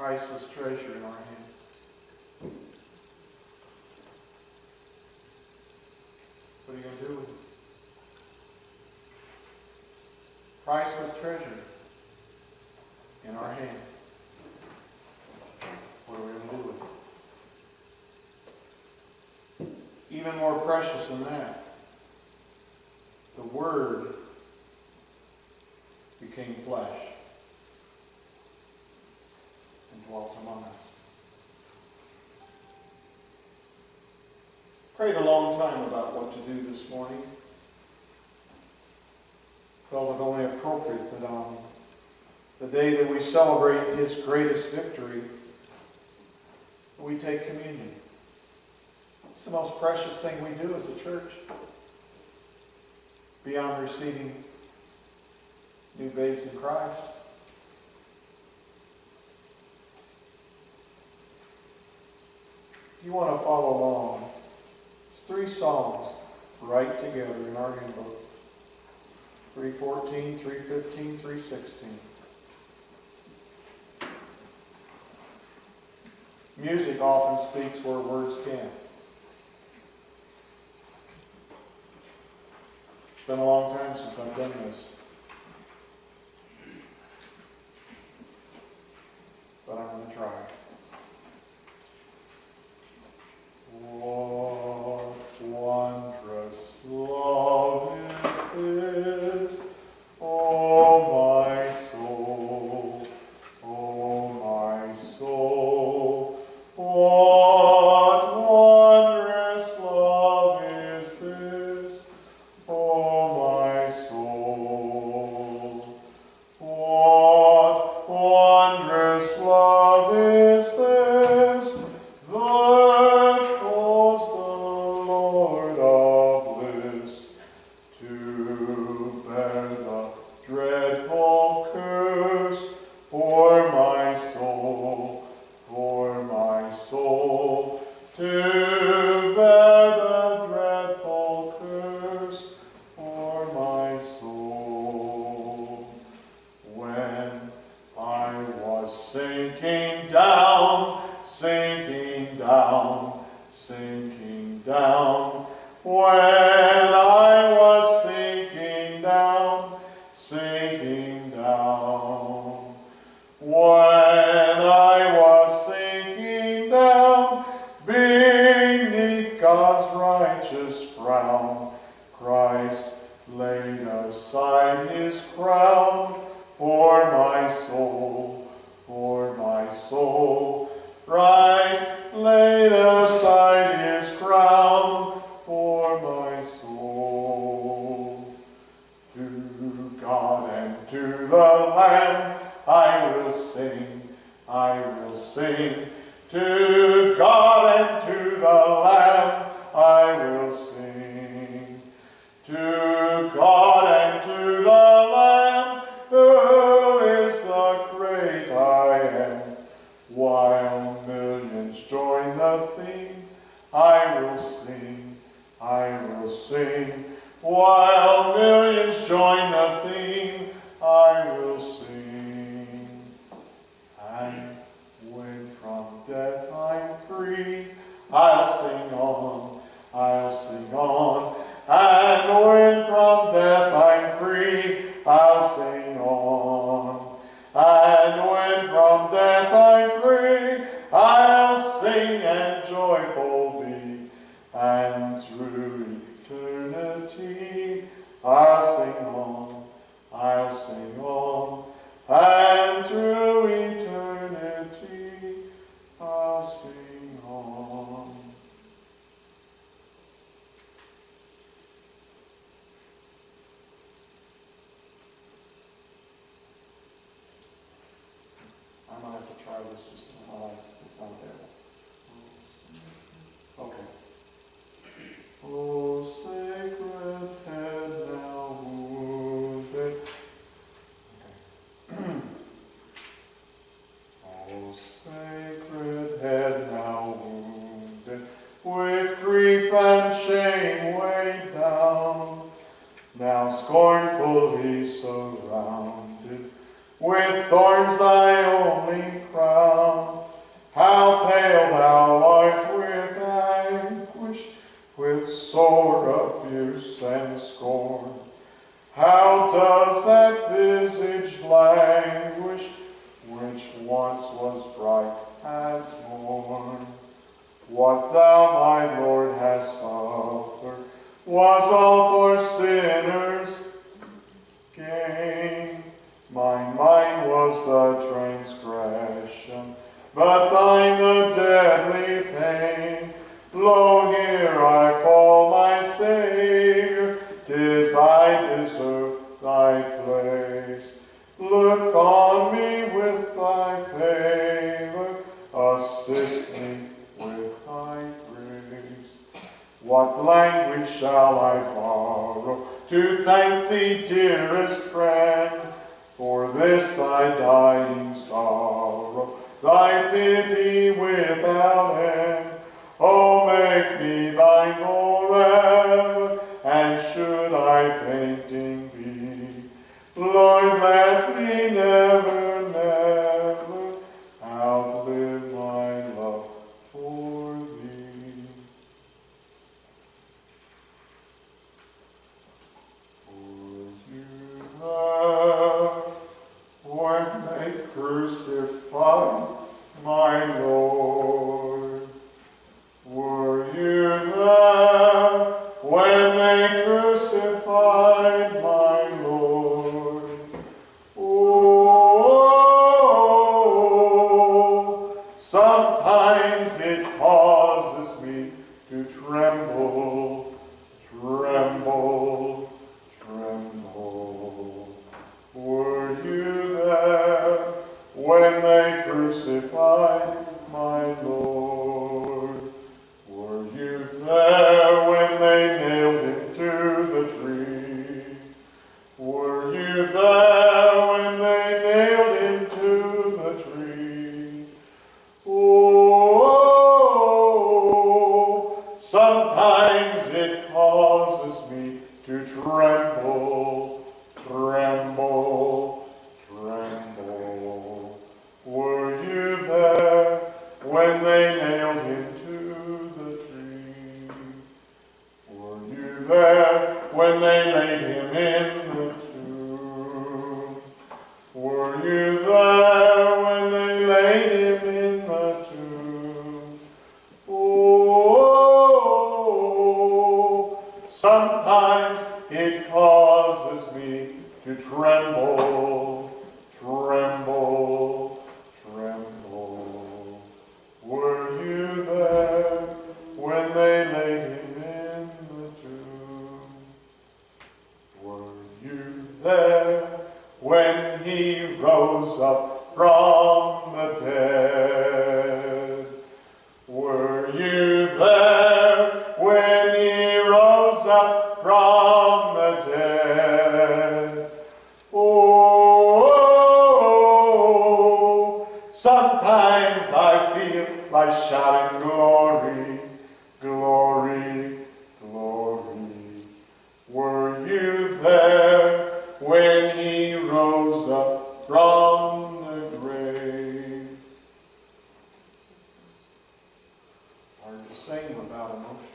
priceless treasure in our hand. What are you going to do with it? Priceless treasure in our hand. What are we going to do with it? Even more precious than that, the Word became flesh and dwelt among us. Prayed a long time about what to do this morning. Felt it only appropriate that on the day that we celebrate His greatest victory, we take communion. It's the most precious thing we do as a church. Beyond receiving new babes in Christ. If you want to follow along, there's 3 songs right together in our hymn book. 3:14, 3:15, 3:16. Music often speaks where words can't. It's been a long time since I've done this. But I'm going to try. What wondrous love is this, O my soul, O my soul. What wondrous love is this, O my soul. What wondrous love is this, that calls the Lord of bliss to bear the dreadful curse for my soul, to bear the dreadful curse for my soul. When I was sinking down, sinking down, sinking down, when I was sinking down, sinking down, when I was sinking down beneath God's righteous frown, Christ laid aside His crown for my soul, for my soul. Christ laid aside His crown for my soul. To God and to the Lamb I will sing, I will sing. To God and to the Lamb I will sing. To God and to the Lamb, who is the great I am. While millions join the theme, I will sing, I will sing. While millions join the theme, I will sing. And when from death I'm free, I'll sing on, I'll sing on. And when from death I'm free, I'll sing on. And when from death I'm free, I'll sing and joyful be. And through eternity, I'll sing on, I'll sing on. And through eternity, I'll sing on. I might have to try this just to it's not there. Okay. Oh, sacred head now wounded. Okay. Oh, sacred head now wounded, with grief and shame weighed down, now scornfully surrounded, with thorns thy only crown. borne. What thou, my Lord, hast suffered was all for sinners' gain. Mine was the transgression, but thine the deadly pain. Lo, here I fall, my Savior, 'tis I deserve thy place. Look on me with thy favor, assist me with thy grace. What language shall I borrow to thank thee, dearest friend, for this thy dying sorrow, thy pity without end? Oh, make me thine forever, and should I fainting be, Lord, let me never, never outlive my love for thee. For you there, when they crucified my Lord, were you there when they crucified my Lord? Oh, sometimes it causes me to tremble, tremble, tremble. Were you there when they crucified my Lord? Were you there when they nailed him to the tree? Were you there when they nailed him to the tree? Oh, sometimes it causes me to tremble, tremble, tremble. Were you there when they nailed him to the tree? Were you there when they laid him in the tomb? Were you there when they laid him in the tomb? Oh, sometimes it causes me to tremble, tremble, tremble. Were you there when they laid him in the tomb? Were you there when he rose up from the dead? Were you there when he rose up from the dead? Oh, sometimes I feel like shouting glory, glory, glory. Were you there when he rose up from the grave? Hard to sing without emotion.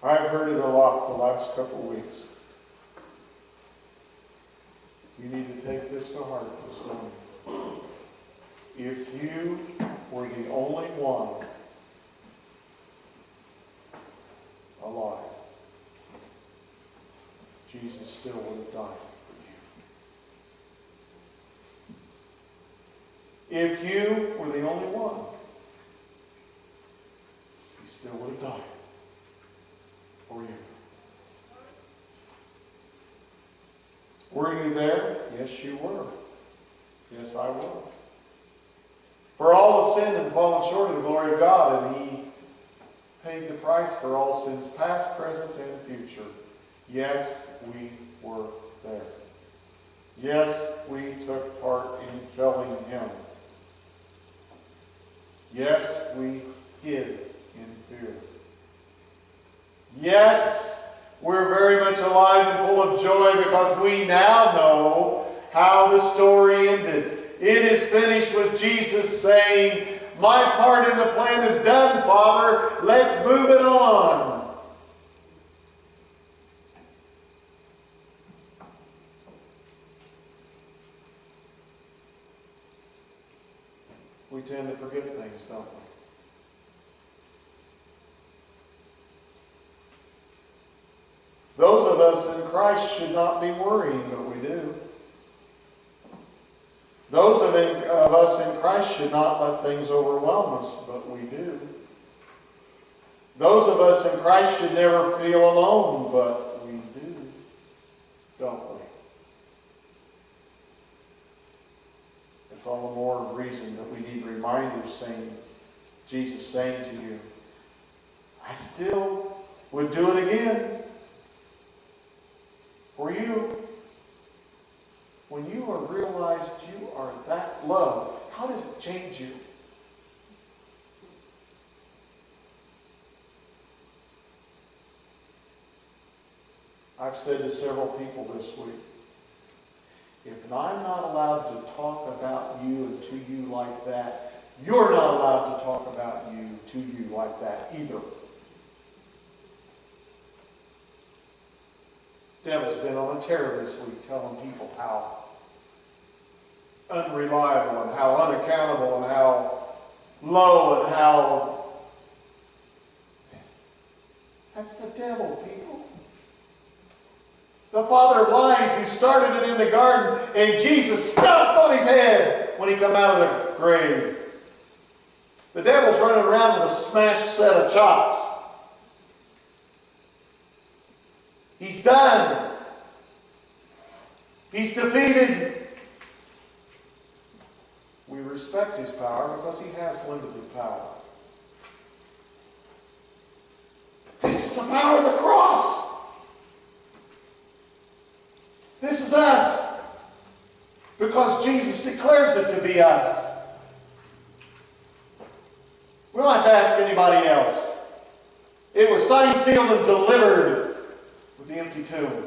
I've heard it a lot the last couple weeks. You need to take this to heart this morning. If you were the only one alive, Jesus still would have died for you. If you were the only one, he still would have died for you. Were you there? Yes, you were. Yes, I was. For all have sinned and fallen short of the glory of God, and he paid the price for all sins, past, present, and future. Yes, we were there. Yes, we took part in killing him. Yes, we hid in fear. Yes, we're very much alive and full of joy because we now know how the story ended. It is finished with Jesus saying, My part in the plan is done, Father. Let's move it on. We tend to forget things, don't we? Those of us in Christ should not be worrying, but we do. Those of us in Christ should not let things overwhelm us, but we do. Those of us in Christ should never feel alone, but we do, don't we? It's all the more reason that we need reminders saying, Jesus saying to you, I still would do it again for you. When you are realized you are that loved, how does it change you? I've said to several people this week, if I'm not allowed to talk about you and to you like that, you're not allowed to talk about you to you like that either. Devil's been on a tear this week telling people how unreliable and how unaccountable and how low and how... That's the devil, people. The father of lies who started it in the garden, and Jesus stomped on his head when he come out of the grave. The devil's running around with a smashed set of chops. He's done. He's defeated. We respect his power because he has limited power. This is the power of the cross. This is us. Because Jesus declares it to be us. We don't have to ask anybody else. It was signed, sealed, and delivered with the empty tomb.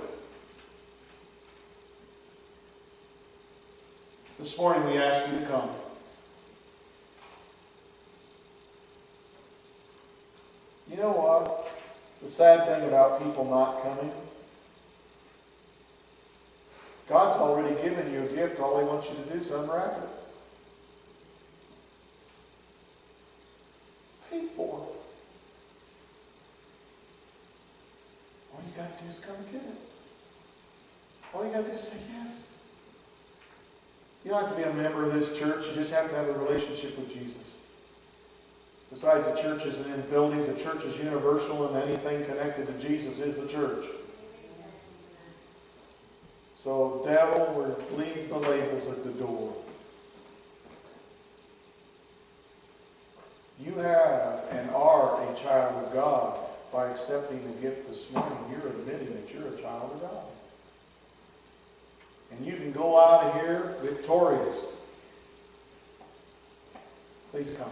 This morning we ask you to come. You know what? The sad thing about people not coming, God's already given you a gift. All he wants you to do is unwrap it. It's paid for. All you got to do is come and get it. All you got to do is say yes. You don't have to be a member of this church. You just have to have a relationship with Jesus. Besides the churches and in buildings, the church is universal, and anything connected to Jesus is the church. So, devil, leave the labels at the door. You have and are a child of God. By accepting the gift this morning, you're admitting that you're a child of God. And you can go out of here victorious. Please come.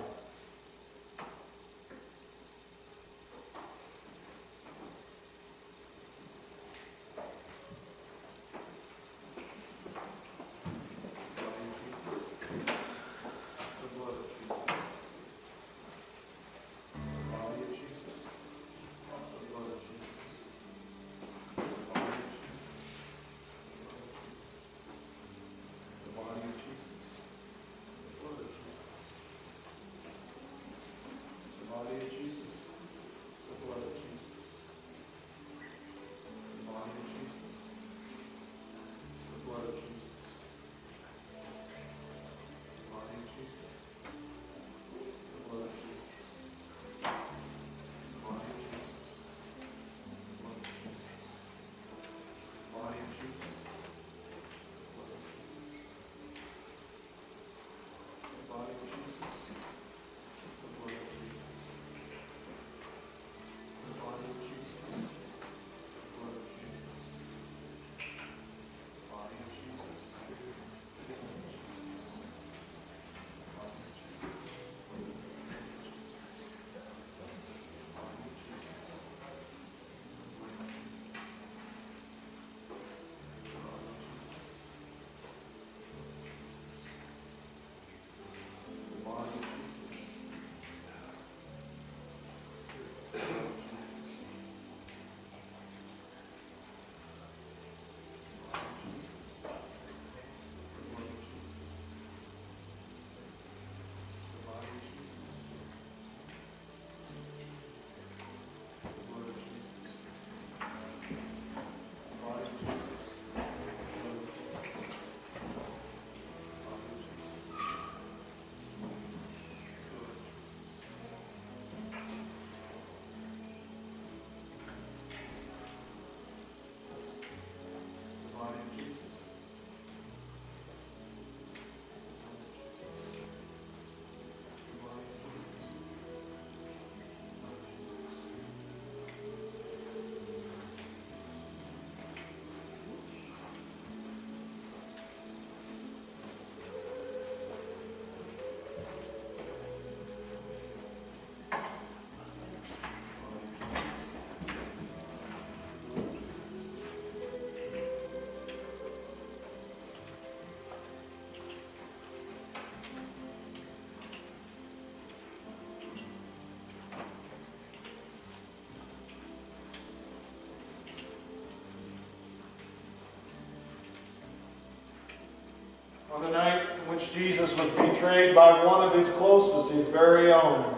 On the night in which Jesus was betrayed by one of his closest, his very own,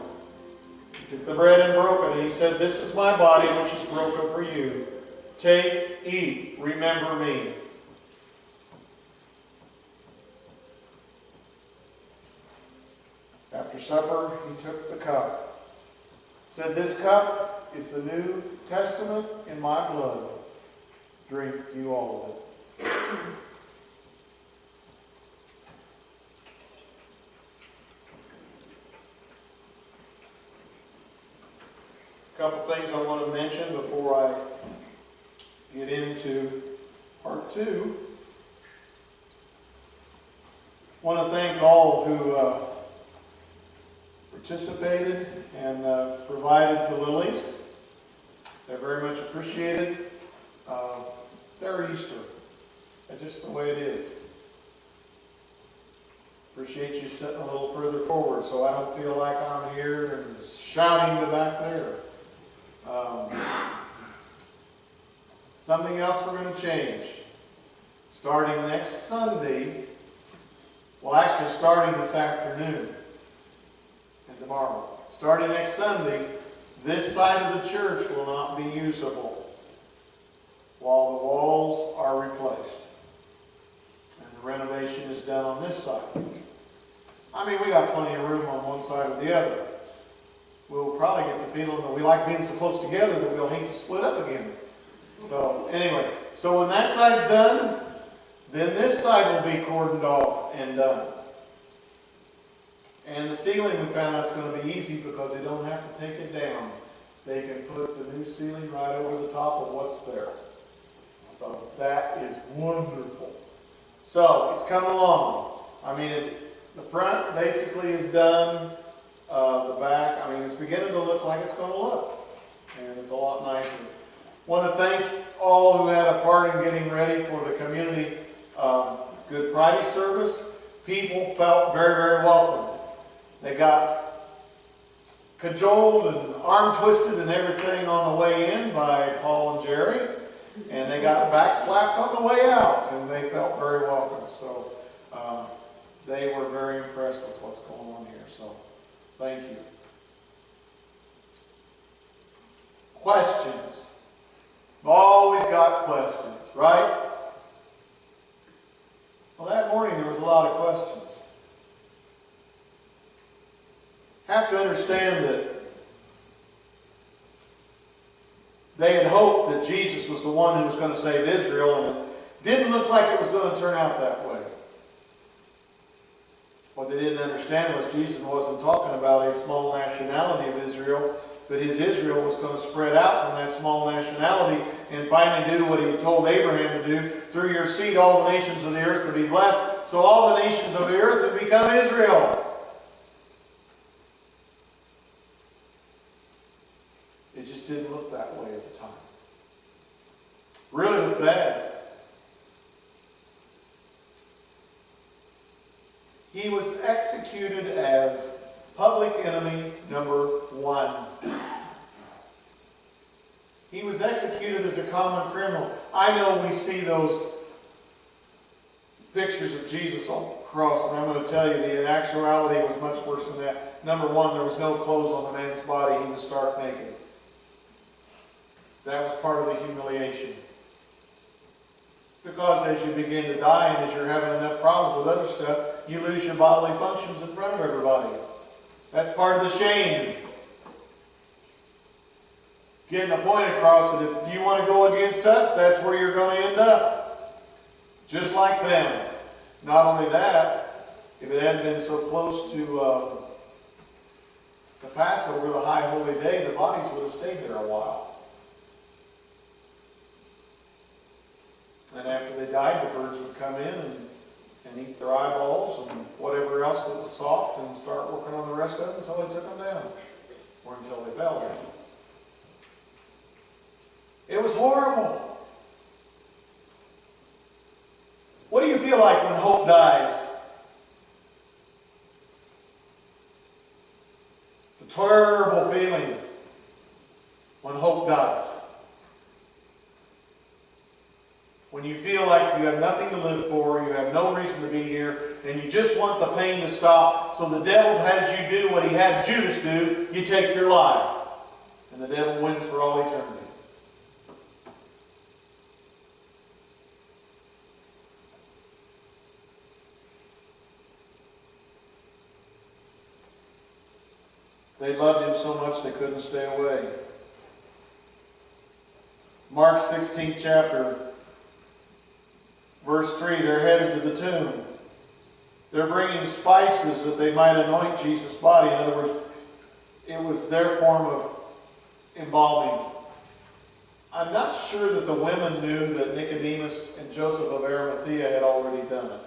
he took the bread and broke it, and he said, "This is my body which is broken for you. Take, eat, remember me." After supper, he took the cup. Said, "This cup is the New Testament in my blood. Drink you all of it." A couple things I want to mention before I get into part 2. I want to thank all who participated and provided the lilies. They're very much appreciated. They're Easter. That's just the way it is. Appreciate you sitting a little further forward so I don't feel like I'm here and shouting to back there. Something else we're going to change. Starting next Sunday, well, actually starting this afternoon and tomorrow. Starting next Sunday, this side of the church will not be usable while the walls are replaced and the renovation is done on this side. I mean, we got plenty of room on one side or the other. We'll probably get the feeling that we like being so close together that we'll hate to split up again. So anyway, so when that side's done, then this side will be cordoned off and done. And the ceiling, we found that's going to be easy because they don't have to take it down. They can put the new ceiling right over the top of what's there. So that is wonderful. So it's coming along. I mean, the front basically is done. The back, I mean, it's beginning to look like it's going to look. And it's a lot nicer. Want to thank all who had a part in getting ready for the community Good Friday service. People felt very, very welcome. They got cajoled and arm twisted and everything on the way in by Paul and Jerry. And they got back slapped on the way out. And they felt very welcome. So they were very impressed with what's going on here. So thank you. Questions. I've always got questions, right? Well, that morning there was a lot of questions. Have to understand that they had hoped that Jesus was the one who was going to save Israel, and it didn't look like it was going to turn out that way. What they didn't understand was Jesus wasn't talking about a small nationality of Israel, but his Israel was going to spread out from that small nationality and finally do what he told Abraham to do. Through your seed, all the nations of the earth would be blessed. So all the nations of the earth would become Israel. It just didn't look that way at the time. Really looked bad. He was executed as public enemy number 1. He was executed as a common criminal. I know we see those pictures of Jesus on the cross, and I'm going to tell you the actuality was much worse than that. Number 1, there was no clothes on the man's body. He was stark naked. That was part of the humiliation. Because as you begin to die and as you're having enough problems with other stuff, you lose your bodily functions in front of everybody. That's part of the shame. Getting a point across that if you want to go against us, that's where you're going to end up. Just like them. Not only that, if it hadn't been so close to the Passover, the High Holy Day, the bodies would have stayed there a while. And after they died, the birds would come in and eat their eyeballs and whatever else that was soft and start working on the rest of them until they took them down. Or until they fell down. It was horrible. What do you feel like when hope dies? It's a terrible feeling when hope dies. When when you feel like you have nothing to live for, you have no reason to be here, and you just want the pain to stop, so the devil has you do what he had Judas do, you take your life. And the devil wins for all eternity. They loved him so much they couldn't stay away. Mark 16th chapter, verse 3, they're headed to the tomb. They're bringing spices that they might anoint Jesus' body. In other words, it was their form of embalming. I'm not sure that the women knew that Nicodemus and Joseph of Arimathea had already done it.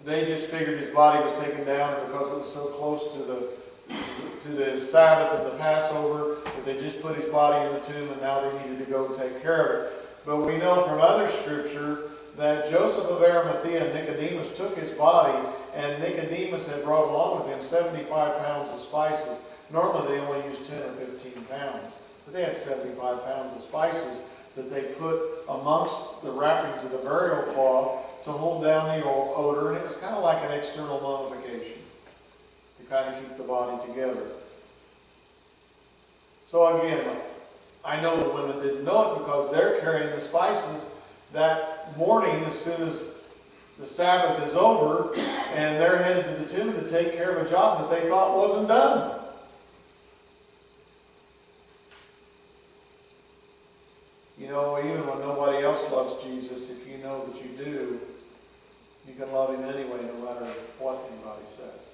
They just figured his body was taken down, and because it was so close to the Sabbath and the Passover, that they just put his body in the tomb, and now they needed to go take care of it. But we know from other scripture that Joseph of Arimathea and Nicodemus took his body, and Nicodemus had brought along with him 75 pounds of spices. Normally they only use 10 or 15 pounds, but they had 75 pounds of spices that they put amongst the wrappings of the burial cloth to hold down the odor, and it was kind of like an external mummification to kind of keep the body together. So again, I know the women didn't know it because they're carrying the spices that morning as soon as the Sabbath is over, and they're headed to the tomb to take care of a job that they thought wasn't done. You know, even when nobody else loves Jesus, if you know that you do, you can love him anyway, no matter what anybody says.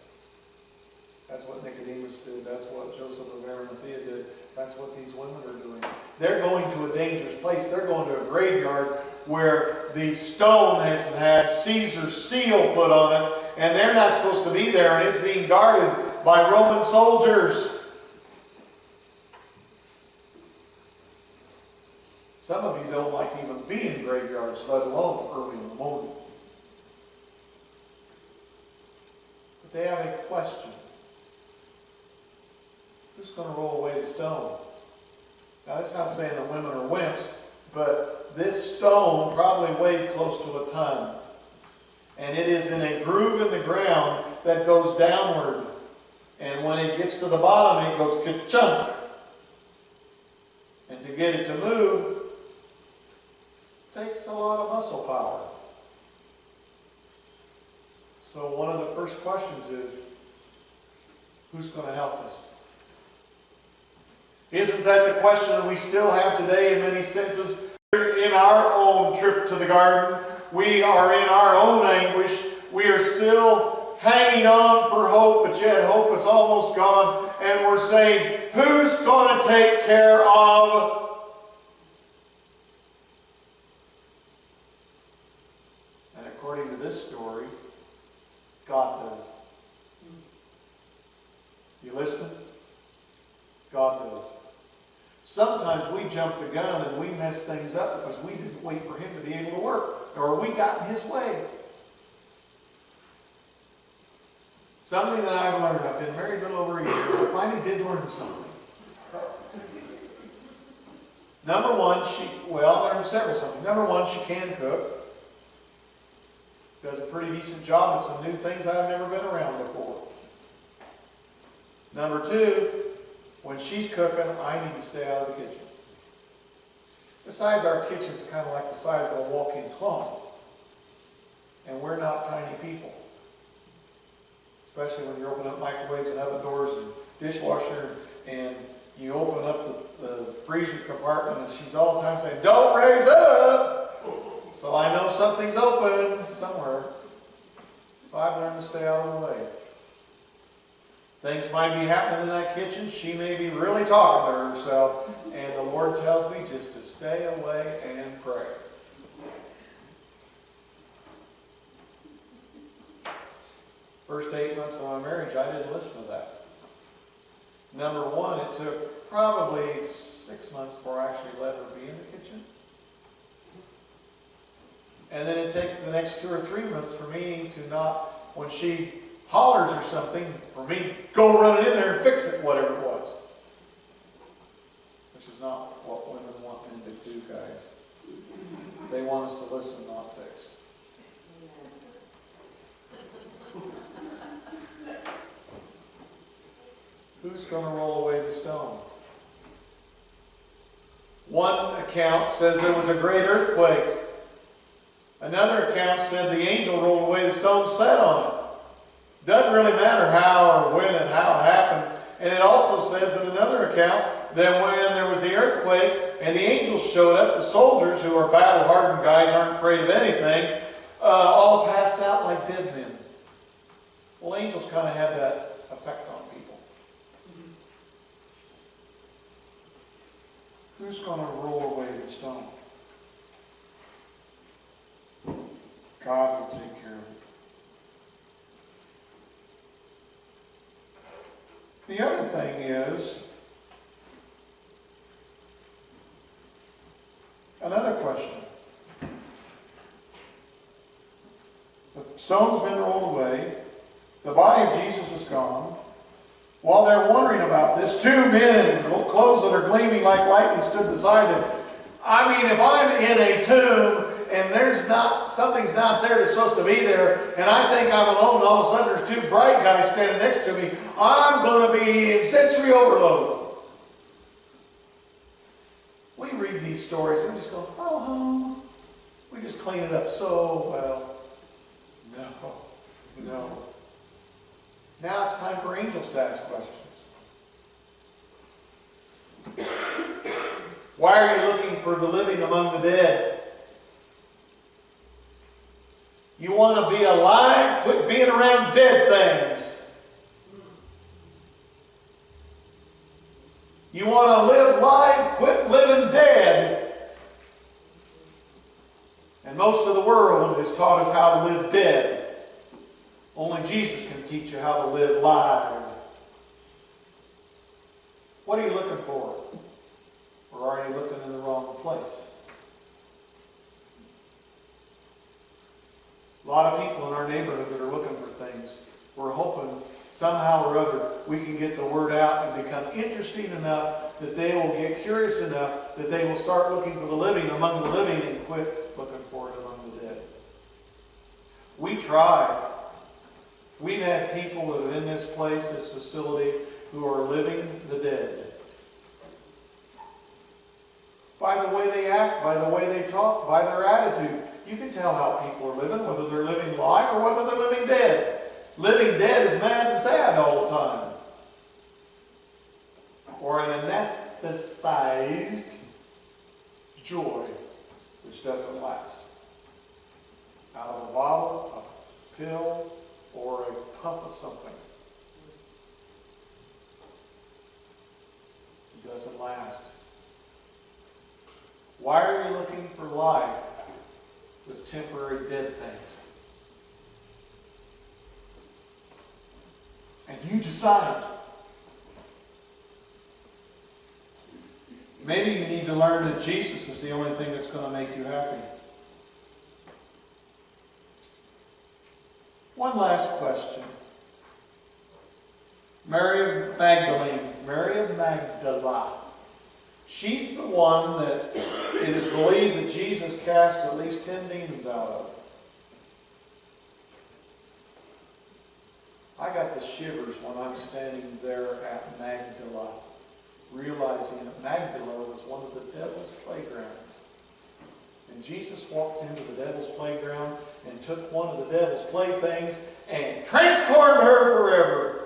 That's what Nicodemus did. That's what Joseph of Arimathea did. That's what these women are doing. They're going to a dangerous place. They're going to a graveyard where the stone has had Caesar's seal put on it, and they're not supposed to be there, and it's being guarded by Roman soldiers. Some of you don't like even being in graveyards, let alone early in the morning. But they have a question. Who's going to roll away the stone? Now, that's not saying the women are wimps, but this stone probably weighed close to a ton. And it is in a groove in the ground that goes downward. And when it gets to the bottom, it goes ka-chunk. And to get it to move takes a lot of muscle power. So one of the first questions is, who's going to help us? Isn't that the question that we still have today in many senses? We're in our own trip to the garden. We are in our own anguish. We are still hanging on for hope, but yet hope is almost gone. And we're saying, who's going to take care of? And according to this story, God does. You listening? God does. Sometimes we jump the gun and we mess things up because we didn't wait for him to be able to work, or we got in his way. Something that I've learned, I've been married a little over a year, but I finally did learn something. Number one, I learned several something. Number one, she can cook. Does a pretty decent job at some new things I've never been around before. Number two, when she's cooking, I need to stay out of the kitchen. Besides, our kitchen's kind of like the size of a walk-in closet. And we're not tiny people. Especially when you open up microwaves and oven doors and dishwasher, and you open up the freezer compartment, and she's all the time saying, "Don't raise up!" So I know something's open somewhere. So I've learned to stay out of the way. Things might be happening in that kitchen. She may be really talking to herself, and the Lord tells me just to stay away and pray. First 8 months of my marriage, I didn't listen to that. Number one, it took probably 6 months before I actually let her be in the kitchen. And then it takes the next 2 or 3 months for me to not, when she hollers or something, for me, go run it in there and fix it, whatever it was. Which is not what women want men to do, guys. They want us to listen, not fix. Who's going to roll away the stone? One account says there was a great earthquake. Another account said the angel rolled away the stone and sat on it. Doesn't really matter how or when and how it happened. And it also says in another account that when there was the earthquake and the angels showed up, the soldiers, who are battle-hardened guys, aren't afraid of anything, all passed out like dead men. Well, angels kind of have that effect on people. Who's going to roll away the stone? God will take care of it. The other thing is, another question. The stone's been rolled away. The body of Jesus is gone. While they're wondering about this, two men in clothes that are gleaming like lightning stood beside him. I mean, if I'm in a tomb and something's not there that's supposed to be there, and I think I'm alone, and all of a sudden there's two bright guys standing next to me, I'm going to be in sensory overload. We read these stories and we just go, oh, we just clean it up so well. No. Now it's time for angels to ask questions. Why are you looking for the living among the dead? You want to be alive? Quit being around dead things. You want to live life? Quit living dead. And most of the world has taught us how to live dead. Only Jesus can teach you how to live live. What are you looking for? Or are you looking in the wrong place? A lot of people in our neighborhood that are looking for things. We're hoping somehow or other we can get the word out and become interesting enough that they will get curious enough that they will start looking for the living among the living and quit looking for it among the dead. We try. We've had people that are in this place, this facility, who are living the dead. By the way they act, by the way they talk, by their attitude. You can tell how people are living, whether they're living live or whether they're living dead. Living dead is mad and sad all the time. Or an anesthetized joy, which doesn't last. Out of a bottle, a pill, or a puff of something. It doesn't last. Why are you looking for life with temporary dead things? And you decide. Maybe you need to learn that Jesus is the only thing that's going to make you happy. One last question. Mary of Magdalene, Mary of Magdala. She's the one that it is believed that Jesus cast at least 10 demons out of. I got the shivers when I'm standing there at Magdala, realizing that Magdala was one of the devil's playgrounds. And Jesus walked into the devil's playground and took one of the devil's playthings and transformed her forever.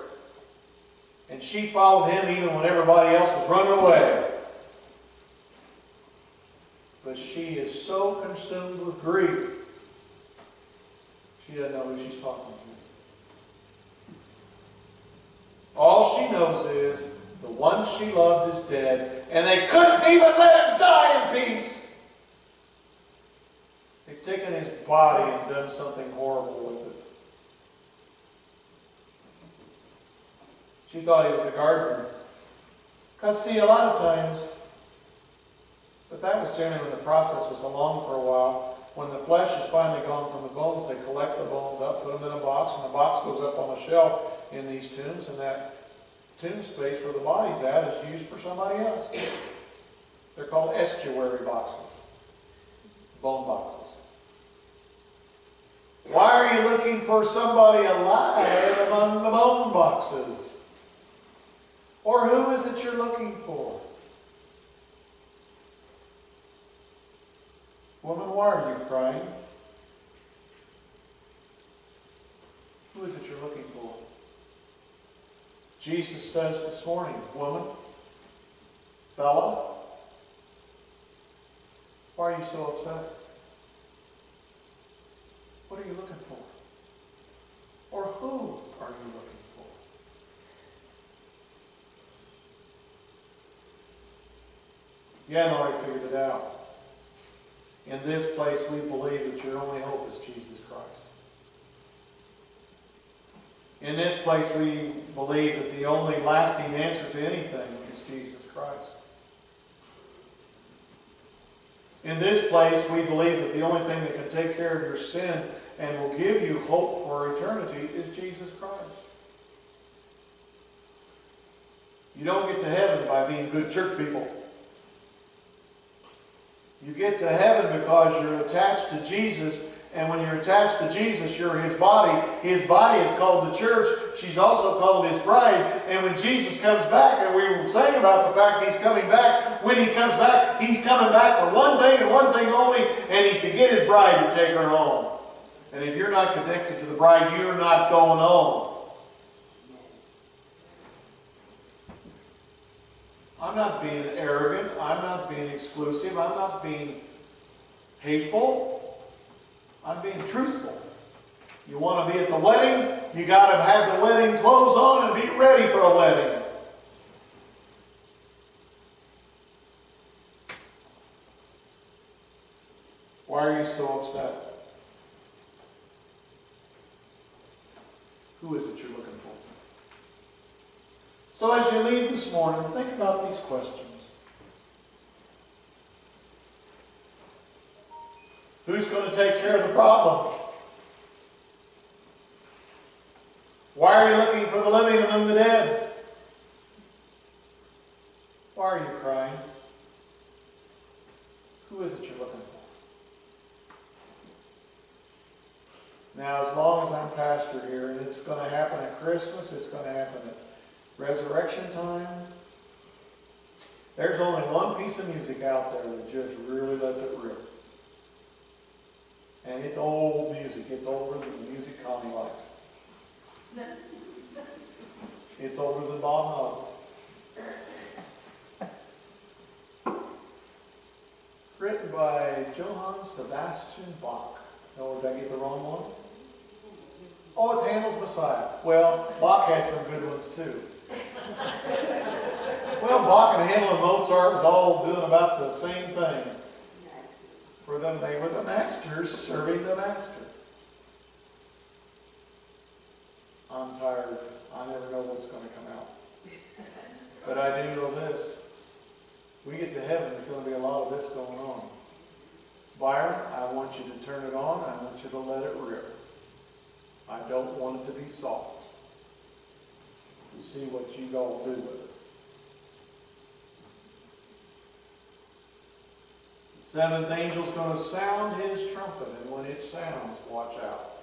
And she followed him even when everybody else was running away. But she is so consumed with grief, she doesn't know who she's talking to. All she knows is the one she loved is dead, and they couldn't even let him die in peace. They've taken his body and done something horrible with it. She thought he was a gardener. Because, see, a lot of times, but that was generally when the process was along for a while. When the flesh is finally gone from the bones, they collect the bones up, put them in a box, and the box goes up on a shelf in these tombs, and that tomb space where the body's at is used for somebody else. They're called estuary boxes. bone boxes? Why are you looking for somebody alive among the bone boxes? Or who is it you're looking for? Woman, why are you crying? Who is it you're looking for? Jesus says this morning, woman, fella, why are you so upset? What are you looking for? Or who are you looking for? You hadn't already figured it out. In this place, we believe that your only hope is Jesus Christ. In this place, we believe that the only lasting answer to anything is Jesus Christ. In this place, we believe that the only thing that can take care of your sin and will give you hope for eternity is Jesus Christ. You don't get to heaven by being good church people. You get to heaven because you're attached to Jesus, and when you're attached to Jesus, you're His body. His body is called the church. She's also called His bride. And when Jesus comes back, and we were saying about the fact He's coming back, when He comes back, He's coming back for one thing and one thing only, and He's to get His bride to take her home. And if you're not connected to the bride, you're not going home. I'm not being arrogant. I'm not being exclusive. I'm not being hateful. I'm being truthful. You want to be at the wedding, you got to have the wedding clothes on and be ready for a wedding. Why are you so upset? Who is it you're looking for? So as you leave this morning, think about these questions. Who's going to take care of the problem? Why are you looking for the living among the dead? Why are you crying? Who is it you're looking for? Now, as long as I'm pastor here, and it's going to happen at Christmas, it's going to happen at resurrection time, there's only one piece of music out there that just really lets it rip. And it's old music. It's older than the music Connie likes. It's older than Bob Hope. Written by Johann Sebastian Bach. Oh, did I get the wrong one? Oh, it's Handel's Messiah. Well, Bach had some good ones too. Well, Bach and Handel and Mozart was all doing about the same thing. For them, they were the masters serving the master. I'm tired. I never know what's going to come out. But I do know this. We get to heaven, there's going to be a lot of this going on. Byron, I want you to turn it on. I want you to let it rip. I don't want it to be soft. To see what you all do with it. The seventh angel's going to sound his trumpet, and when it sounds, watch out.